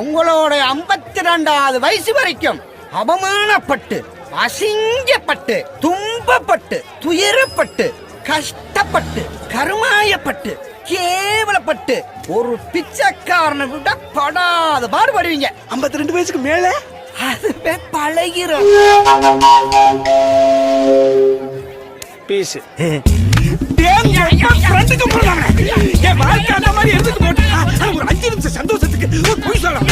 உங்களோட 52வது வயசு வரைக்கும் அவமானப்பட்டு, அசிங்கப்பட்டு, துன்பப்பட்டு, துயரப்பட்டு, கஷ்டப்பட்டு, கருமாயப்பட்டு, கேவலப்பட்டு ஒரு பிச்சைக்காரனை விட படாத பாடுபடுவீங்க. 52 வயசுக்கு மேல அதுவே பழகிரும். பேசு. ஒரு 5 நிமிஷம் சந்தோஷத்துக்கு போய் சொல்லல.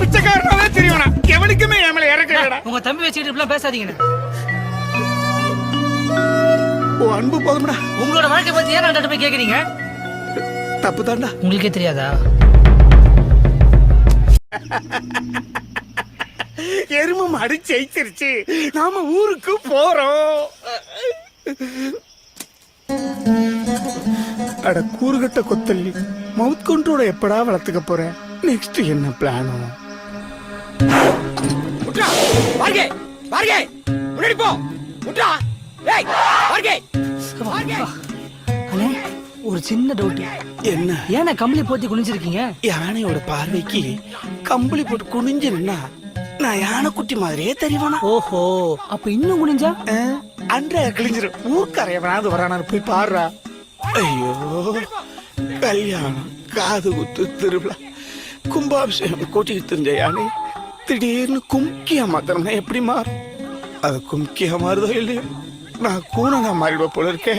பிச்சைக்காரனாவே தெரியவனா எவனுக்குமே ஏமல இறக்கலடா. உங்க தம்பி வச்சிட்டு இப்பலாம் பேசாதீங்க. ஓ அன்பு போதும்டா. உங்களோட வாழ்க்கை பத்தி ஏன் நான் போய் கேக்குறீங்க? தப்பு தான்டா. உங்களுக்கே தெரியாதா? எரும மாடு ஜெயிச்சிருச்சு. நாம ஊருக்கு போறோம். அட கூறுகட்ட கொத்தல்லி, மவுத் கண்ட்ரோல எப்படா வளர்த்துக்க போறேன்? நெக்ஸ்ட் என்ன பிளானோ? ஒரு சின்ன டவுட். என்ன? ஏன்னா கம்பளி போத்தி குனிஞ்சிருக்கீங்க? யானையோட பார்வைக்கு கம்பளி போட்டு குனிஞ்சிருந்தா நான் யானைக்குட்டி மாதிரியே தெரிவானா? ஓஹோ, அப்ப இன்னும் குனிஞ்சா அன்றே கிழிஞ்சிரும். ஊர்க்கரையவனாவது வரானான்னு போய் பாடுறா. ஐயோ, கல்யாணம், காது குத்து, திருவிழா, கும்பாபிஷேகம் கூட்டிட்டு தெரிஞ்ச யானை திடீர்னு கும்கியா மாத்திரம்னா எப்படி மாறும்? அது கும்கியா மாறுதோ இல்லையோ, நான் கூணனா மாறிடுவ போல இருக்கே.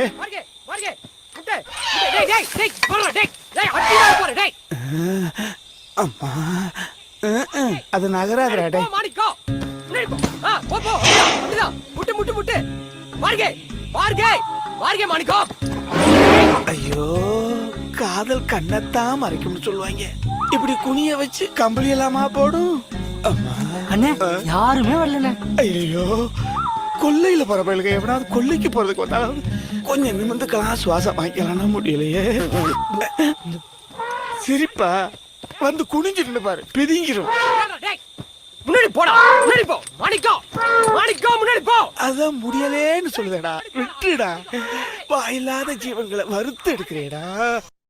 அம்மா, அது நகராதடா. ஐயோ, காதல் கண்ணத்தான் மறைக்கும்னு சொல்லுவாங்க. இப்படி குனிய வச்சு கம்பளி எல்லாமா போடும். அண்ணே, யாருமே வரலண்ணே. ஐயோ, கொல்லையில போற பயிலுக்கு எவனாவது கொல்லைக்கு போறதுக்கு வந்தாலும் கொஞ்சம் நிமிந்துக்கலாம், சுவாசம் வாங்கிக்கலாம் முடியலையே. சிரிப்பா வந்து குனிஞ்சிட்டு பாரு, பிதிங்கிரும். முன்னாடி போடா, முன்னாடி போ. மாணிக்கம், மாணிக்கம், முன்னாடி போ. அதான் முடியலேன்னு சொல்லுதடா, விட்டுடா. வாயில்லாத ஜீவன்களை வறுத்து எடுக்கிறேடா.